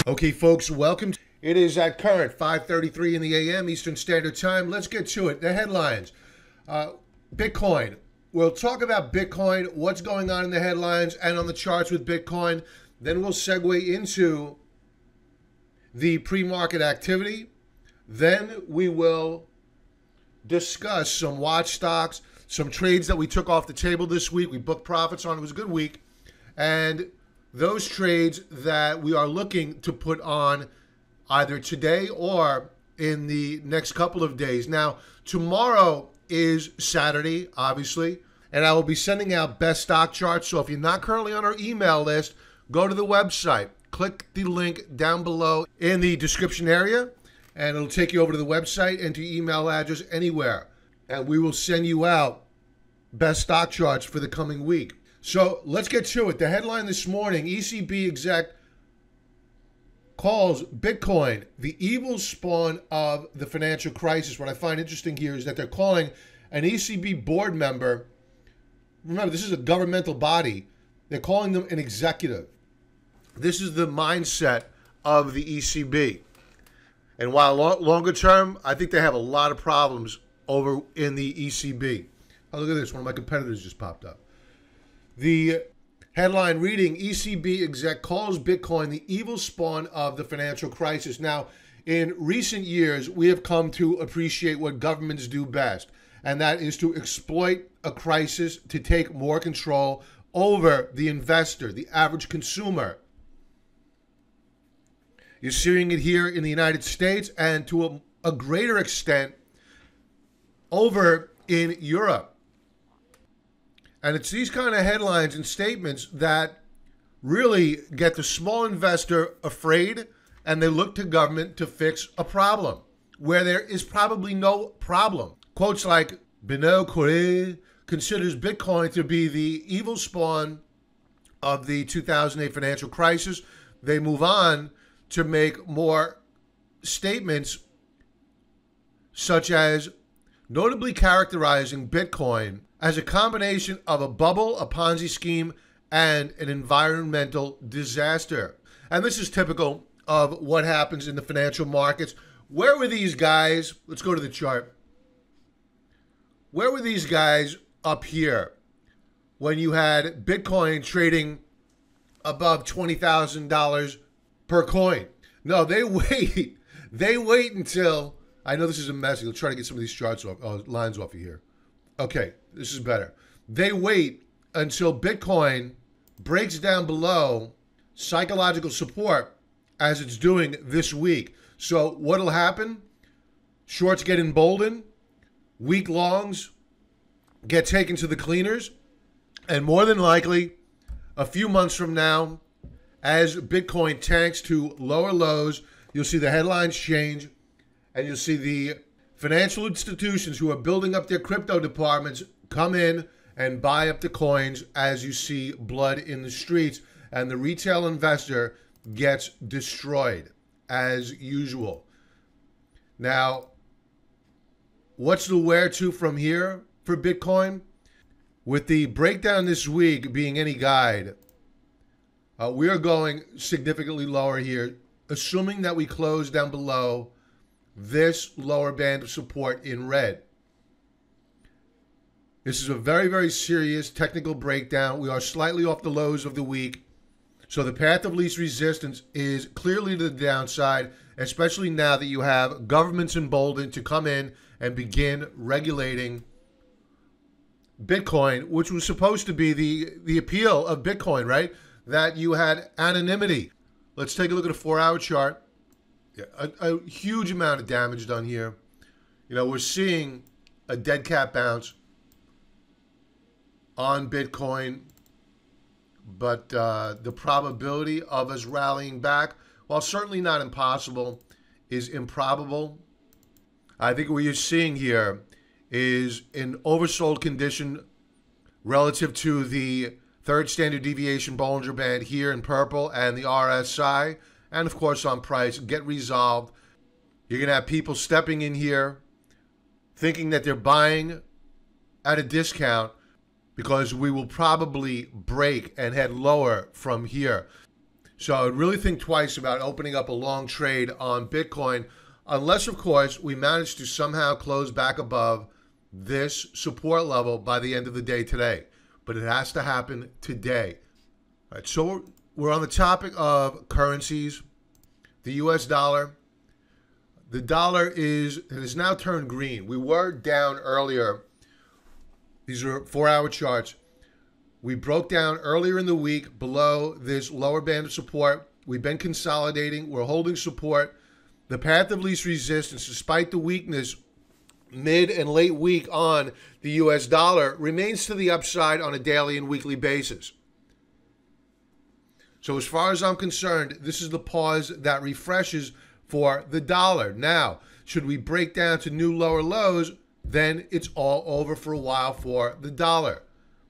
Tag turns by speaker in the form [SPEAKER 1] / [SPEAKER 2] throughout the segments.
[SPEAKER 1] Okay, folks, welcome. It is at current 5:33 in the a.m. Eastern Standard Time. Let's get to it. The headlines. Bitcoin. We'll talk about Bitcoin, what's going on in the headlines and on the charts with Bitcoin. Then we'll segue into the pre-market activity. Then we will discuss some watch stocks, some trades that we took off the table this week. We booked profits on. It was a good week. And those trades that we are looking to put on either today or in the next couple of days. Now, tomorrow is Saturday, obviously, and I will be sending out best stock charts. So if you're not currently on our email list, go to the website. Click the link down below in the description area, and it'll take you over to the website and to your email address anywhere. And we will send you out best stock charts for the coming week. So let's get to it. The headline this morning, ECB exec calls Bitcoin the evil spawn of the financial crisis. What I find interesting here is that they're calling an ECB board member, remember this is a governmental body, they're calling them an executive. This is the mindset of the ECB. And while longer term, I think they have a lot of problems over in the ECB. Oh, look at this. One of my competitors just popped up. The headline reading, ECB exec calls Bitcoin the evil spawn of the financial crisis. Now, in recent years, we have come to appreciate what governments do best, and that is to exploit a crisis to take more control over the investor, the average consumer. You're seeing it here in the United States and to a greater extent over in Europe. And it's these kind of headlines and statements that really get the small investor afraid, and they look to government to fix a problem where there is probably no problem. Quotes like Benoit Cœuré considers Bitcoin to be the evil spawn of the 2008 financial crisis. They move on to make more statements such as notably characterizing Bitcoin as a combination of a bubble, a Ponzi scheme, and an environmental disaster. And this is typical of what happens in the financial markets. Where were these guys? Let's go to the chart. Where were these guys up here when you had Bitcoin trading above $20,000 per coin? No, they wait. They wait until, I know this is a mess. We'll try to get some of these charts off, lines off of here. Okay, this is better. They wait until Bitcoin breaks down below psychological support as it's doing this week. So what'll happen? Shorts get emboldened, weak longs get taken to the cleaners, and more than likely, a few months from now, as Bitcoin tanks to lower lows, you'll see the headlines change, and you'll see the financial institutions who are building up their crypto departments come in and buy up the coins as you see blood in the streets, and the retail investor gets destroyed as usual. Now, what's the where to from here for Bitcoin? With the breakdown this week being any guide, we are going significantly lower here, assuming that we close down below this lower band of support in red. This is a very, very serious technical breakdown. We are slightly off the lows of the week. So the path of least resistance is clearly to the downside, especially now that you have governments emboldened to come in and begin regulating Bitcoin, which was supposed to be the appeal of Bitcoin, right? That you had anonymity. Let's take a look at a 4-hour chart. Yeah, a huge amount of damage done here. You know, we're seeing a dead cat bounce on Bitcoin, but the probability of us rallying back, while certainly not impossible, is improbable. I think what you're seeing here is an oversold condition relative to the third standard deviation Bollinger Band here in purple and the RSI, and of course on price, get resolved. You're going to have people stepping in here thinking that they're buying at a discount because we will probably break and head lower from here. So I would really think twice about opening up a long trade on Bitcoin, unless, of course, we manage to somehow close back above this support level by the end of the day today. But it has to happen today. All right, so we're on the topic of currencies. The US dollar. The dollar has now turned green. We were down earlier. These are 4-hour charts. We broke down earlier in the week below this lower band of support. We've been consolidating. We're holding support. The path of least resistance, despite the weakness mid and late week on the US dollar, remains to the upside on a daily and weekly basis. So as far as I'm concerned, this is the pause that refreshes for the dollar. Now, should we break down to new lower lows, then it's all over for a while for the dollar.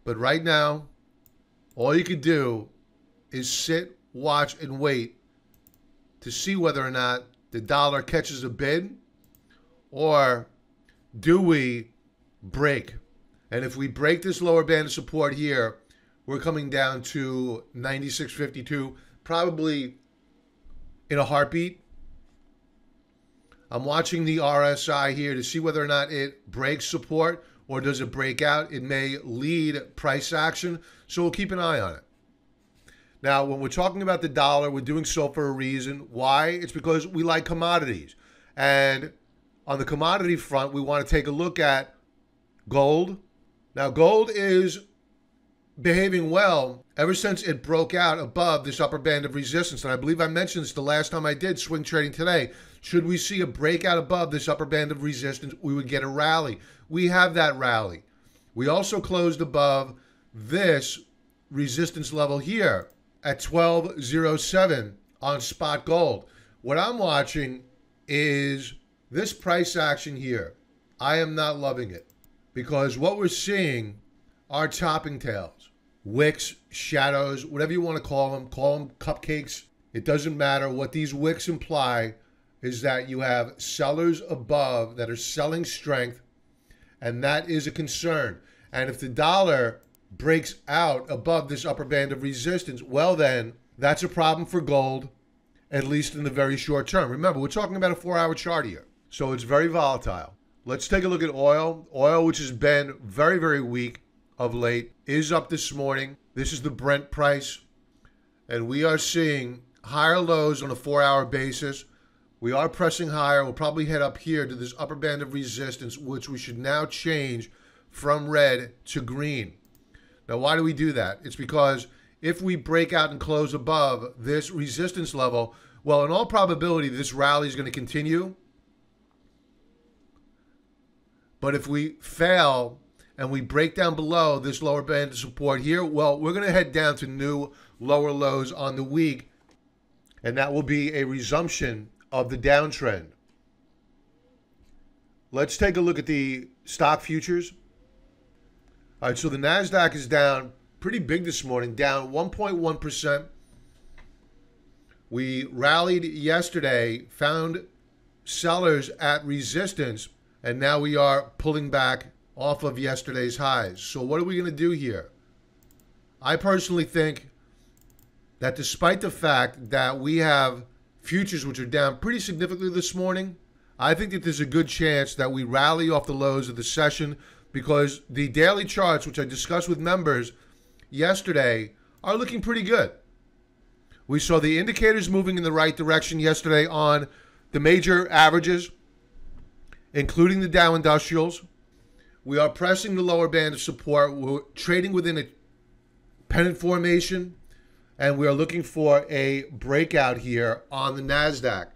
[SPEAKER 1] But right now, all you could do is sit, watch, and wait to see whether or not the dollar catches a bid, or do we break? And if we break this lower band of support here, we're coming down to 96.52, probably in a heartbeat. I'm watching the RSI here to see whether or not it breaks support, or does it break out. It may lead price action, so we'll keep an eye on it. Now, when we're talking about the dollar, we're doing so for a reason. Why? It's because we like commodities. And on the commodity front, we want to take a look at gold. Now, gold is behaving well ever since it broke out above this upper band of resistance. And I believe I mentioned this the last time I did swing trading today. Should we see a breakout above this upper band of resistance, we would get a rally. We have that rally. We also closed above this resistance level here at 12.07 on spot gold. What I'm watching is this price action here. I am not loving it, because what we're seeing are topping tails, wicks, shadows, whatever you want to call them cupcakes. It doesn't matter. What these wicks imply is that you have sellers above that are selling strength, and that is a concern. And if the dollar breaks out above this upper band of resistance, well then, that's a problem for gold, at least in the very short term. Remember, we're talking about a 4-hour chart here, so it's very volatile. Let's take a look at oil. Oil, which has been very, very weak of late, is up this morning. This is the Brent price, and we are seeing higher lows on a 4-hour basis. We are pressing higher. We'll probably head up here to this upper band of resistance, which we should now change from red to green. Now, why do we do that? It's because if we break out and close above this resistance level, well, in all probability, this rally is going to continue. But if we fail and we break down below this lower band of support here, well, we're going to head down to new lower lows on the week, and that will be a resumption of the downtrend. Let's take a look at the stock futures. All right, so the NASDAQ is down pretty big this morning, down 1.1%. We rallied yesterday, found sellers at resistance, and now we are pulling back off of yesterday's highs. So what are we going to do here? I personally think that despite the fact that we have futures which are down pretty significantly this morning, I think that there's a good chance that we rally off the lows of the session, because the daily charts, which I discussed with members yesterday, are looking pretty good. We saw the indicators moving in the right direction yesterday on the major averages, including the Dow Industrials. We are pressing the lower band of support. We're trading within a pennant formation, and we are looking for a breakout here on the NASDAQ.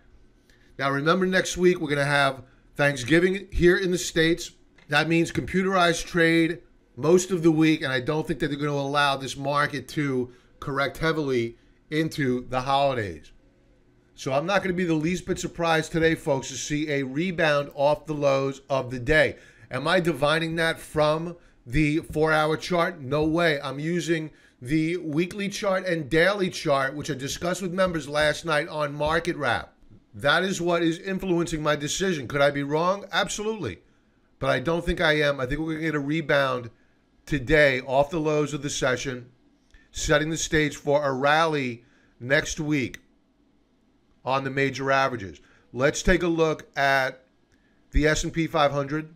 [SPEAKER 1] Now, remember, next week we're going to have Thanksgiving here in the States. That means computerized trade most of the week, and I don't think that they're going to allow this market to correct heavily into the holidays. So I'm not going to be the least bit surprised today, folks, to see a rebound off the lows of the day. Am I divining that from the 4-hour chart? No way. I'm using the weekly chart and daily chart, which I discussed with members last night on Market Wrap. That is what is influencing my decision. Could I be wrong? Absolutely. But I don't think I am. I think we're going to get a rebound today off the lows of the session, setting the stage for a rally next week on the major averages. Let's take a look at the S&P 500.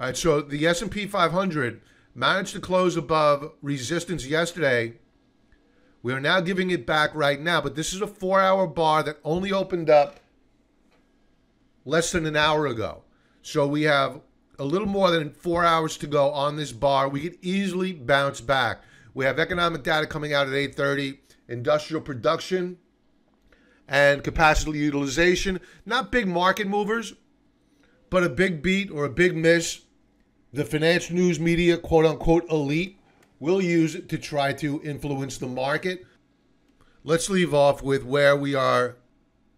[SPEAKER 1] All right, so the S&P 500 managed to close above resistance yesterday. We are now giving it back right now, but this is a 4-hour bar that only opened up less than an hour ago. So we have a little more than 4 hours to go on this bar. We could easily bounce back. We have economic data coming out at 8:30, industrial production and capacity utilization. Not big market movers, but a big beat or a big miss. The financial news media, quote unquote, elite, will use it to try to influence the market. Let's leave off with where we are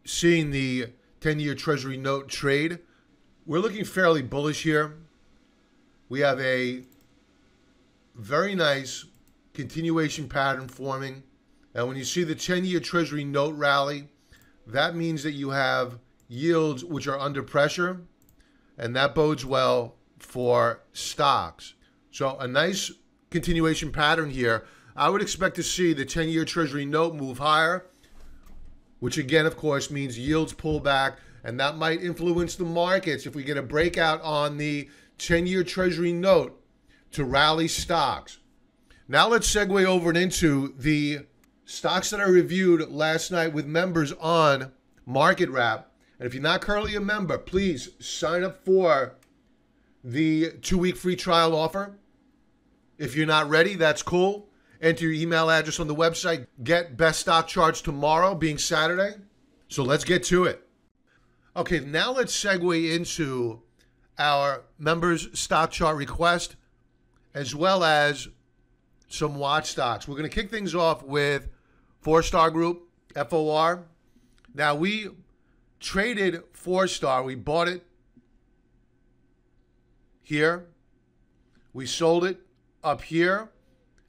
[SPEAKER 1] seeing the 10-year Treasury note trade. We're looking fairly bullish here. We have a very nice continuation pattern forming. And when you see the 10-year Treasury note rally, that means that you have yields which are under pressure, and that bodes well for stocks. So a nice continuation pattern here. I would expect to see the 10-year Treasury note move higher, which again, of course, means yields pull back, and that might influence the markets if we get a breakout on the 10-year Treasury note to rally stocks. Now let's segue over and into the stocks that I reviewed last night with members on Market Wrap. And if you're not currently a member, please sign up for the 2-week free trial offer. If you're not ready, that's cool. Enter your email address on the website. Get best stock charts tomorrow, being Saturday. So let's get to it. Okay, now let's segue into our members stock chart request, as well as some watch stocks. We're going to kick things off with 4-Star Group, FOR. Now, we traded 4-Star. We bought it here. We sold it up here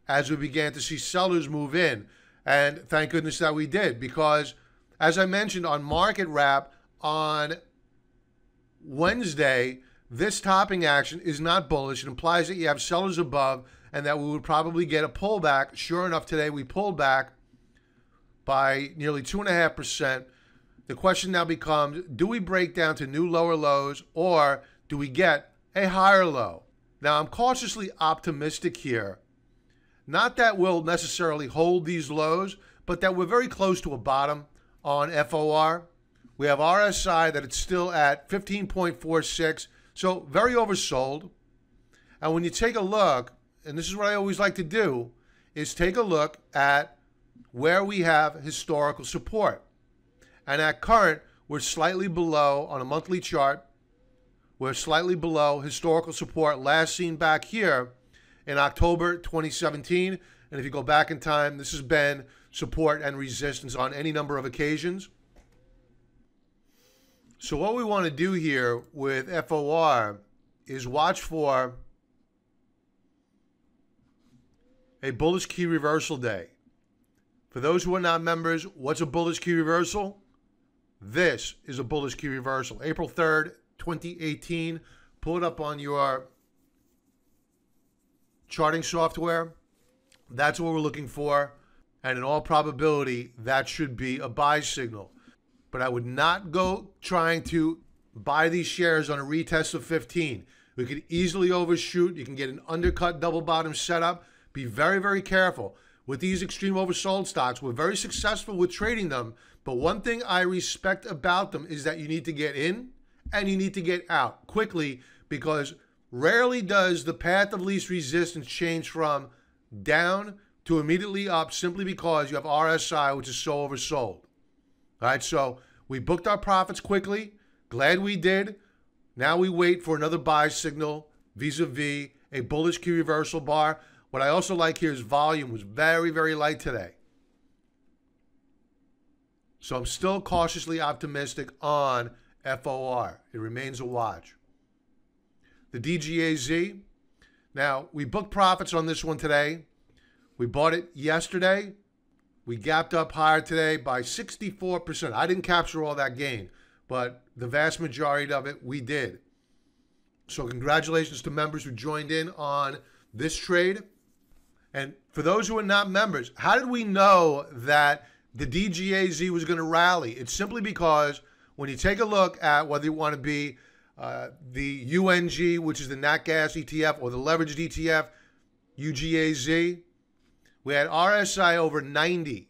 [SPEAKER 1] as we began to see sellers move in. And thank goodness that we did, because as I mentioned on Market Wrap on Wednesday, this topping action is not bullish. It implies that you have sellers above and that we would probably get a pullback. Sure enough, today we pulled back by nearly 2.5%. The question now becomes, do we break down to new lower lows, or do we get a higher low? Now, I'm cautiously optimistic here. Not that we'll necessarily hold these lows, but that we're very close to a bottom on FOR. We have RSI that it's still at 15.46, so very oversold. And when you take a look, and this is what I always like to do, is take a look at where we have historical support. And at current, we're slightly below on a monthly chart. We're slightly below historical support last seen back here in October 2017. And if you go back in time, this has been support and resistance on any number of occasions. So what we want to do here with FOR is watch for a bullish key reversal day. For those who are not members, what's a bullish key reversal? This is a bullish key reversal. April 3rd, 2018. Pull it up on your charting software. That's what we're looking for. And in all probability, that should be a buy signal. But I would not go trying to buy these shares on a retest of 15. We could easily overshoot. You can get an undercut double bottom setup. Be very, very careful. With these extreme oversold stocks, we're very successful with trading them. But one thing I respect about them is that you need to get in and you need to get out quickly, because rarely does the path of least resistance change from down to immediately up simply because you have RSI, which is so oversold. All right, so we booked our profits quickly. Glad we did. Now we wait for another buy signal vis-a-vis a bullish key reversal bar. What I also like here is volume was very, very light today. So I'm still cautiously optimistic on FOR. It remains a watch. The DGAZ. Now, we booked profits on this one today. We bought it yesterday. We gapped up higher today by 64%. I didn't capture all that gain, but the vast majority of it we did. So congratulations to members who joined in on this trade. And for those who are not members, how did we know that the DGAZ was going to rally? It's simply because when you take a look at whether you want to be the UNG, which is the Nat Gas ETF, or the leveraged ETF, UGAZ, we had RSI over 90.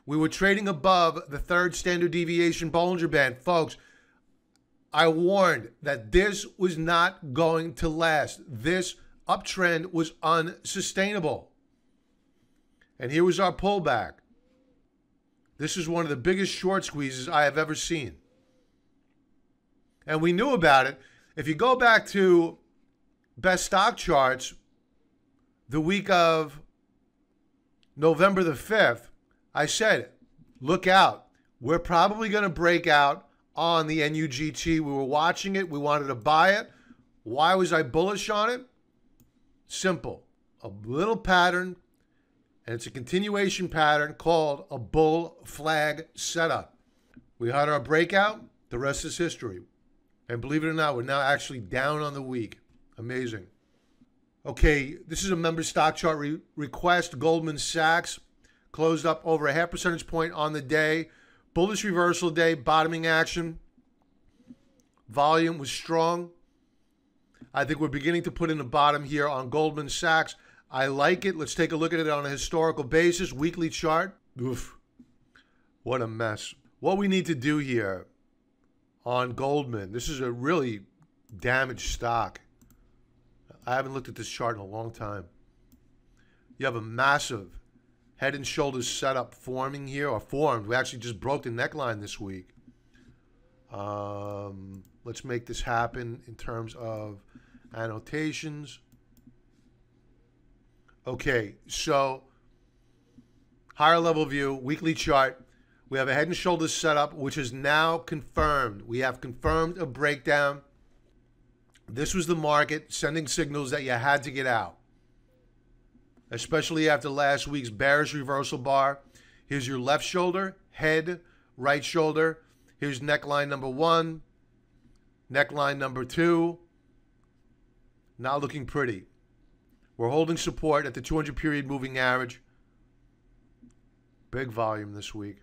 [SPEAKER 1] We were trading above the third standard deviation Bollinger Band. Folks, I warned that this was not going to last. This uptrend was unsustainable. And here was our pullback. This is one of the biggest short squeezes I have ever seen. And we knew about it. If you go back to best stock charts, the week of November the 5th, I said, look out. We're probably going to break out on the NUGT. We were watching it. We wanted to buy it. Why was I bullish on it? Simple. A little pattern, and it's a continuation pattern called a bull flag setup. We had our breakout. The rest is history. And believe it or not, we're now actually down on the week. Amazing. Okay, this is a member stock chart request. Goldman Sachs closed up over a 0.5 percentage point on the day. Bullish reversal day, bottoming action. Volume was strong. I think we're beginning to put in a bottom here on Goldman Sachs. I like it. Let's take a look at it on a historical basis. Weekly chart. Oof. What a mess. What we need to do here on Goldman, this is a really damaged stock. I haven't looked at this chart in a long time. You have a massive head and shoulders setup forming here, or formed. We actually just broke the neckline this week. Let's make this happen in terms of annotations. Okay, so higher level view, weekly chart. We have a head and shoulders setup, which is now confirmed. We have confirmed a breakdown. This was the market sending signals that you had to get out, especially after last week's bearish reversal bar. Here's your left shoulder, head, right shoulder. Here's neckline number 1, neckline number 2. Not looking pretty. We're holding support at the 200 period moving average. Big volume this week.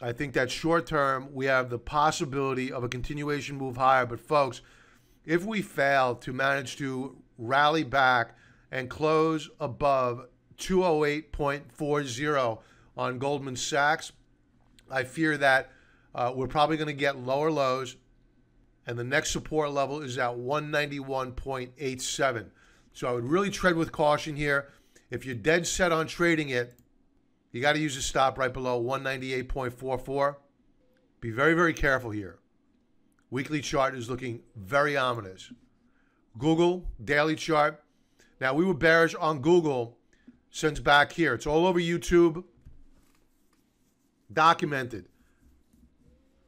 [SPEAKER 1] I think that short term, we have the possibility of a continuation move higher. But folks, if we fail to manage to rally back and close above 208.40 on Goldman Sachs, I fear that we're probably going to get lower lows, and the next support level is at 191.87. So I would really tread with caution here. If you're dead set on trading it, you got to use a stop right below 198.44. Be very, very careful here. Weekly chart is looking very ominous. Google, daily chart. Now, we were bearish on Google since back here. It's all over YouTube. Documented.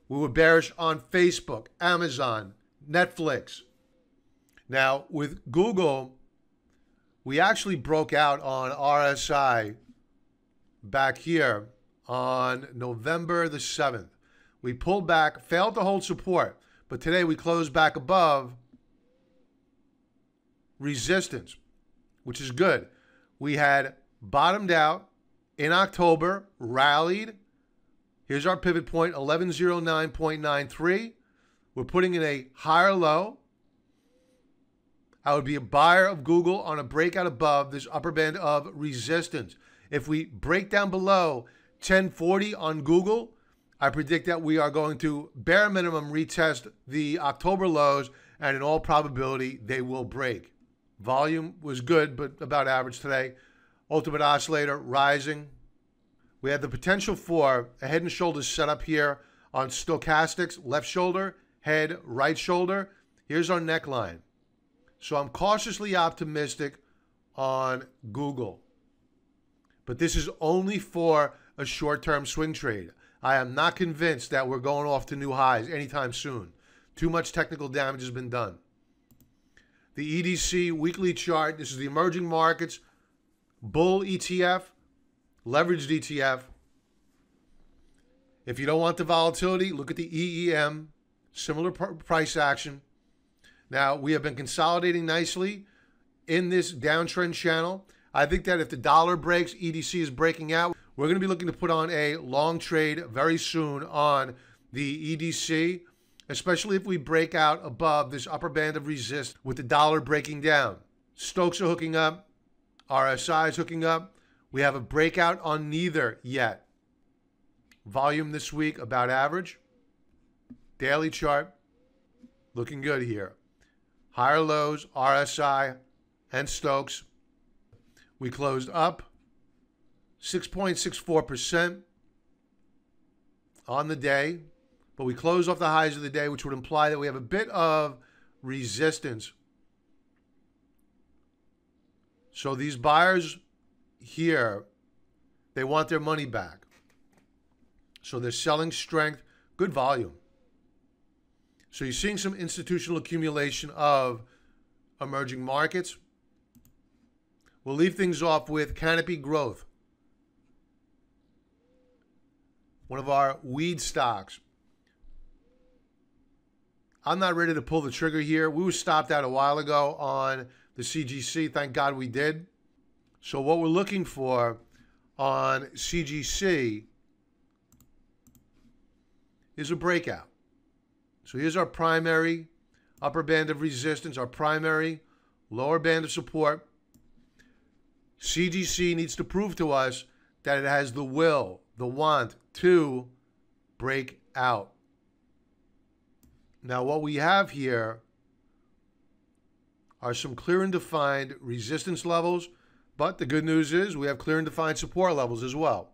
[SPEAKER 1] We were bearish on Facebook, Amazon, Netflix. Now, with Google, we actually broke out on RSI back here on November the 7th. We pulled back, failed to hold support, but today we closed back above resistance, which is good. We had bottomed out in October, rallied. Here's our pivot point, 1109.93. We're putting in a higher low. I would be a buyer of Google on a breakout above this upper band of resistance. If we break down below 1040 on Google, I predict that we are going to bare minimum retest the October lows, and in all probability, they will break. Volume was good, but about average today. Ultimate oscillator rising. We have the potential for a head and shoulders setup here on stochastics, left shoulder, head, right shoulder. Here's our neckline. So I'm cautiously optimistic on Google. But this is only for a short-term swing trade. I am not convinced that we're going off to new highs anytime soon. Too much technical damage has been done. The EDC weekly chart, this is the emerging markets, bull ETF, leveraged ETF. If you don't want the volatility, look at the EEM, similar price action. Now, we have been consolidating nicely in this downtrend channel. I think that if the dollar breaks, EDC is breaking out. We're going to be looking to put on a long trade very soon on the EDC, especially if we break out above this upper band of resistance with the dollar breaking down. Stokes are hooking up. RSI is hooking up. We have a breakout on neither yet. Volume this week about average. Daily chart looking good here. Higher lows, RSI and Stokes. We closed up 6.64% on the day, but we closed off the highs of the day, which would imply that we have a bit of resistance. So these buyers here, they want their money back. So they're selling strength, good volume. So you're seeing some institutional accumulation of emerging markets. We'll leave things off with Canopy Growth, one of our weed stocks. I'm not ready to pull the trigger here. We were stopped out a while ago on the CGC. Thank God we did. So what we're looking for on CGC is a breakout. So here's our primary upper band of resistance, our primary lower band of support. CGC needs to prove to us that it has the will, the want to break out. Now what we have here are some clear and defined resistance levels, but the good news is we have clear and defined support levels as well.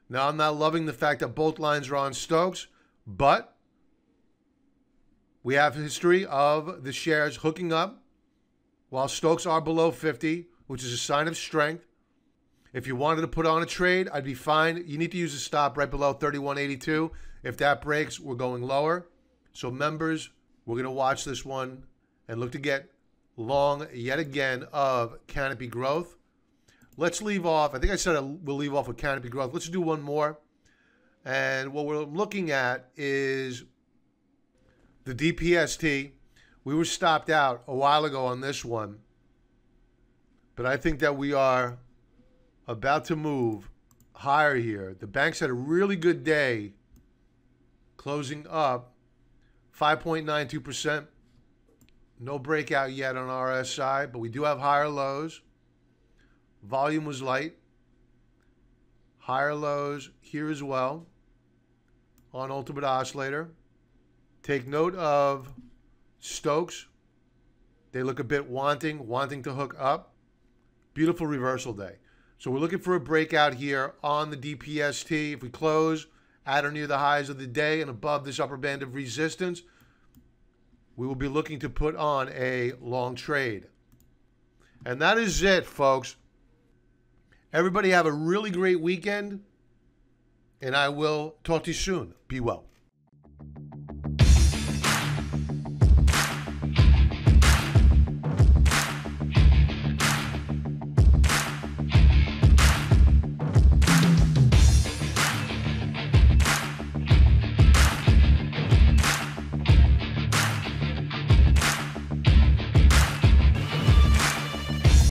[SPEAKER 1] Now I'm not loving the fact that both lines are on Stokes, but we have a history of the shares hooking up while Stokes are below 50, which is a sign of strength. If you wanted to put on a trade, I'd be fine. You need to use a stop right below 31.82. If that breaks, we're going lower. So members, we're going to watch this one and look to get long yet again of Canopy Growth. Let's leave off. I think I said we'll leave off with Canopy Growth. Let's do one more. And what we're looking at is the DPST. We were stopped out a while ago on this one, but I think that we are about to move higher here. The banks had a really good day, closing up 5.92%. No breakout yet on RSI, but we do have higher lows. Volume was light. Higher lows here as well on Ultimate Oscillator. Take note of Stokes. They look a bit wanting to hook up. Beautiful reversal day. So we're looking for a breakout here on the DPST. If we close at or near the highs of the day and above this upper band of resistance, we will be looking to put on a long trade. And that is it, folks. Everybody have a really great weekend, and I will talk to you soon. Be well.